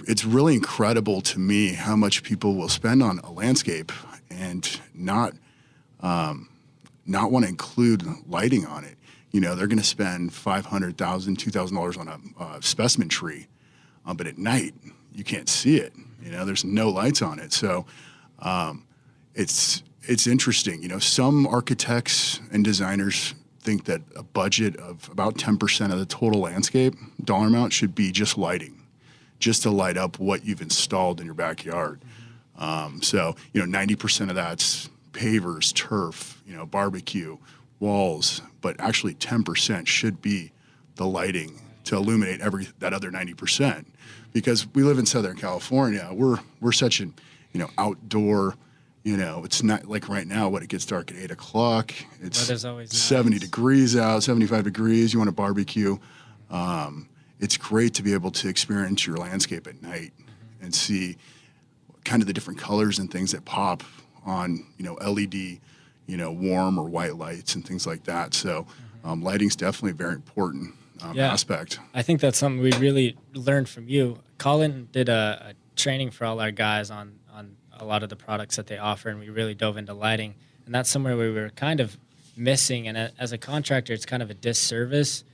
it's really incredible to me how much people will spend on a landscape and not want to include lighting on it. You know, they're going to spend $500,000, $2,000 on a specimen tree, but at night you can't see it. You know, there's no lights on it. So it's interesting. You know, some architects and designers think that a budget of about 10% of the total landscape dollar amount should be just lighting, just to light up what you've installed in your backyard. So, you know, 90% of that's pavers, turf, you know, barbecue, walls, but actually 10% should be the lighting to illuminate that other 90%. Because we live in Southern California, we're such an, you know, outdoor, you know, it's not like right now when it gets dark at 8 o'clock, it's 70 degrees out, 75 degrees, you want to barbecue. It's great to be able to experience your landscape at night and see kind of the different colors and things that pop on, you know, LED, you know, warm or white lights and things like that. So lighting's definitely a very important aspect. I think that's something we really learned from you. Colin did a training for all our guys on a lot of the products that they offer, and we really dove into lighting. And that's somewhere we were kind of missing. And as a contractor, it's kind of a disservice,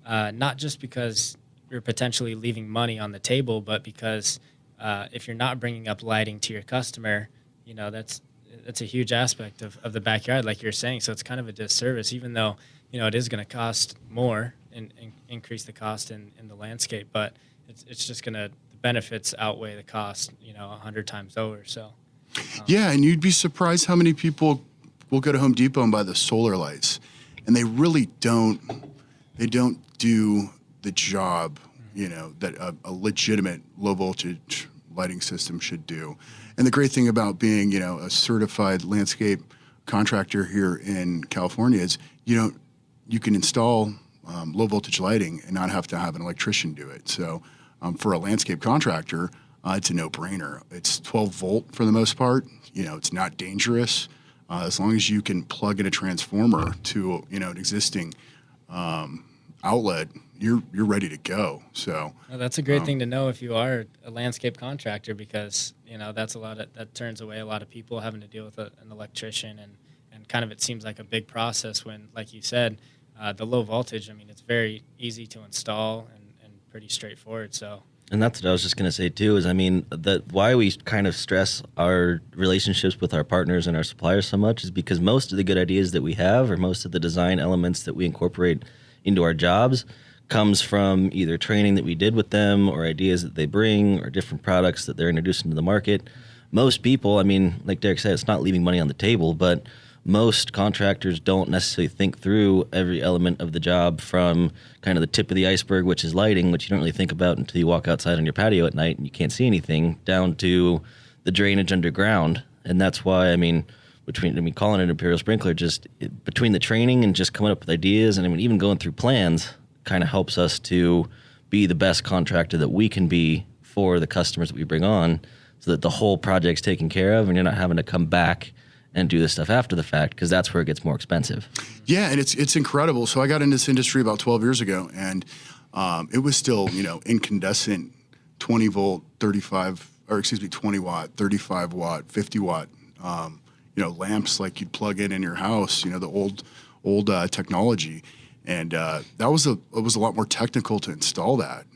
not just because you're potentially leaving money on the table, but because if you're not bringing up lighting to your customer, you know, that's a huge aspect of the backyard, like you're saying. So it's kind of a disservice, even though, you know, it is going to cost more and increase the cost in the landscape, but it's just going to, the benefits outweigh the cost, you know, 100 times over. So yeah, and you'd be surprised how many people will go to Home Depot and buy the solar lights, and they really don't do the job, you know, that a legitimate low voltage lighting system should do. And the great thing about being, you know, a certified landscape contractor here in California is you can install low voltage lighting and not have to have an electrician do it. So for a landscape contractor, it's a no-brainer. It's 12 volt for the most part. You know, it's not dangerous as long as you can plug in a transformer to, you know, an existing outlet. You're ready to go. So well, that's a great thing to know if you are a landscape contractor, because, you know, that turns away a lot of people having to deal with an electrician, and kind of it seems like a big process when, like you said, the low voltage, I mean, it's very easy to install and pretty straightforward. So. And that's what I was just going to say too, is, I mean, why we kind of stress our relationships with our partners and our suppliers so much is because most of the good ideas that we have, or most of the design elements that we incorporate into our jobs, comes from either training that we did with them, or ideas that they bring, or different products that they're introducing to the market. Most people, I mean, like Derek said, it's not leaving money on the table, but most contractors don't necessarily think through every element of the job, from kind of the tip of the iceberg, which is lighting, which you don't really think about until you walk outside on your patio at night and you can't see anything, down to the drainage underground. And that's why, I mean, Colin and Imperial Sprinkler, just between the training and just coming up with ideas, and I mean, even going through plans, kind of helps us to be the best contractor that we can be for the customers that we bring on, so that the whole project's taken care of and you're not having to come back and do this stuff after the fact, because that's where it gets more expensive. Yeah, and it's incredible. So I got into this industry about 12 years ago, and it was still, you know, incandescent 20 watt, 35 watt, 50 watt, you know, lamps like you'd plug in your house, you know, the old technology. And it was a lot more technical to install that,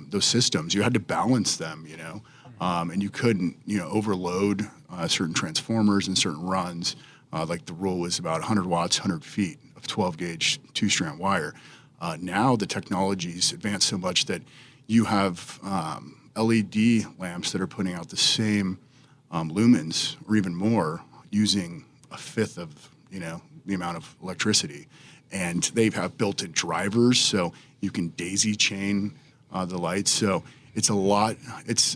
those systems. You had to balance them, you know, and you couldn't, you know, overload certain transformers and certain runs. Like the rule was about 100 watts, 100 feet of 12 gauge 2-strand wire. Now the technology's advanced so much that you have LED lamps that are putting out the same lumens or even more, using a fifth of, you know, the amount of electricity. And they have built-in drivers, so you can daisy chain the lights. So it's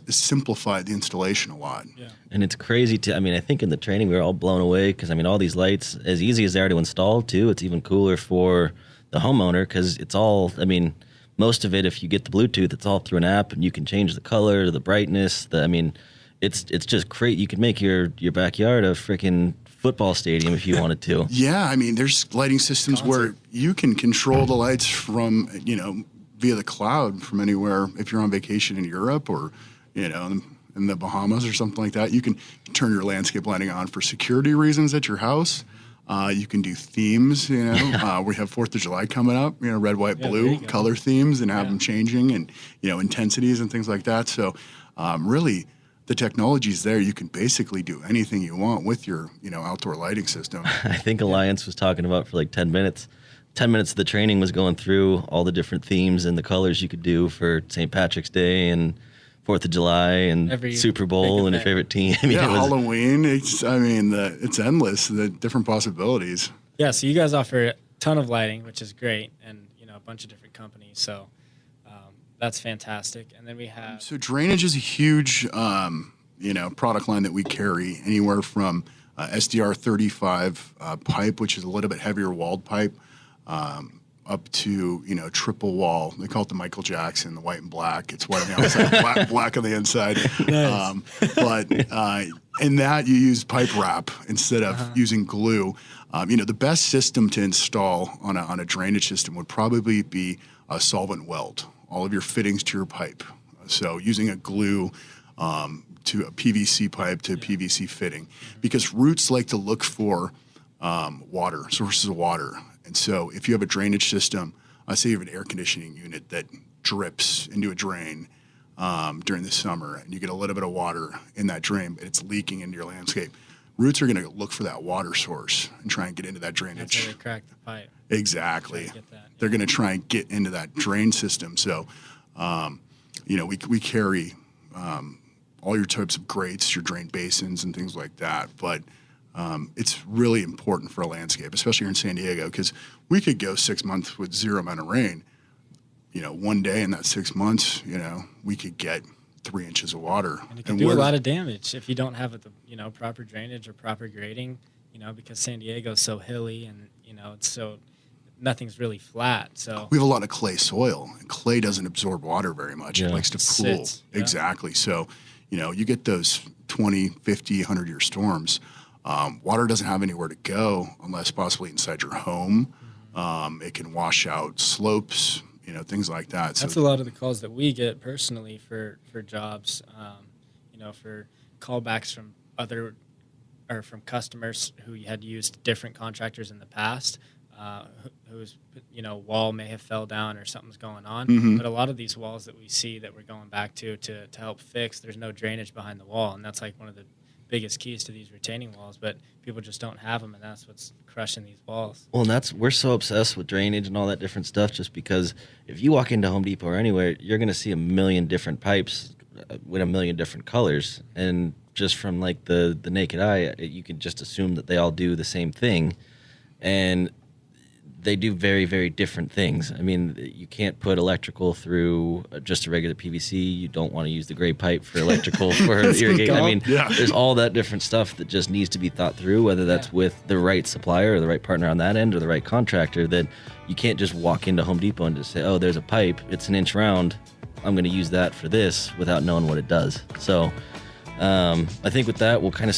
simplified the installation a lot. Yeah. And it's crazy I mean, I think in the training we were all blown away, because, I mean, all these lights, as easy as they are to install too, it's even cooler for the homeowner, because it's all, I mean, most of it, if you get the Bluetooth, it's all through an app, and you can change the color, the brightness, I mean, it's just great. You can make your backyard a freaking football stadium if you wanted to. Yeah, I mean, there's lighting systems where you can control the lights from, you know, via the cloud from anywhere. If you're on vacation in Europe or, in the Bahamas or something like that. You can turn your landscape lighting on for security reasons at your house. You can do themes, we have 4th of July coming up, red, white, blue color themes and have them changing and, intensities and things like that. So really the technology's there. You can basically do anything you want with your, outdoor lighting system. I think Alliance was talking about for like 10 minutes. 10 minutes of the training was going through all the different themes and the colors you could do for St. Patrick's Day and 4th of July and every Super Bowl and your favorite team. I mean, Halloween. It's endless, the different possibilities. Yeah, so you guys offer a ton of lighting, which is great, and a bunch of different companies. So that's fantastic. And then we have so drainage is a huge product line that we carry, anywhere from SDR 35 pipe, which is a little bit heavier walled pipe, up to triple wall. They call it the Michael Jackson, the white and black. It's white on the outside, black on the inside. Nice. But in that you use pipe wrap instead of using glue. The best system to install on a drainage system would probably be a solvent weld. All of your fittings to your pipe. So using a glue to a PVC pipe to a PVC fitting, because roots like to look for water, sources of water. And so if you have a drainage system, say you have an air conditioning unit that drips into a drain during the summer, and you get a little bit of water in that drain, but it's leaking into your landscape, roots are going to look for that water source and try and get into that drainage. That's how they crack the pipe. Exactly. They're going to try and get into that drain system. So, we carry all your types of grates, your drain basins and things like that. But it's really important for a landscape, especially here in San Diego, because we could go 6 months with zero amount of rain. One day in that 6 months, we could get 3 inches of water. And it can do a lot of damage if you don't have the proper drainage or proper grading, because San Diego is so hilly and, it's so nothing's really flat. So we have a lot of clay soil, and clay doesn't absorb water very much. It likes to pool. Exactly. So, you get those 20, 50, 100-year storms. Water doesn't have anywhere to go unless possibly inside your home. It can wash out slopes, things like that. That's a lot of the calls that we get personally for jobs, for callbacks from from customers who had used different contractors in the past, whose wall may have fell down or something's going on. But a lot of these walls that we see that we're going back to help fix, there's no drainage behind the wall, and that's like one of the biggest keys to these retaining walls, but people just don't have them, and that's what's crushing these walls. Well, and we're so obsessed with drainage and all that different stuff, just because if you walk into Home Depot or anywhere, you're going to see a million different pipes with a million different colors, and just from like the naked eye, you can just assume that they all do the same thing, and they do very, very different things. I mean, you can't put electrical through just a regular PVC. You don't want to use the gray pipe for electrical for irrigation. I mean, there's all that different stuff that just needs to be thought through, whether that's with the right supplier or the right partner on that end or the right contractor, that you can't just walk into Home Depot and just say, oh, there's a pipe, it's an inch round, I'm going to use that for this, without knowing what it does. So I think with that, we'll kind of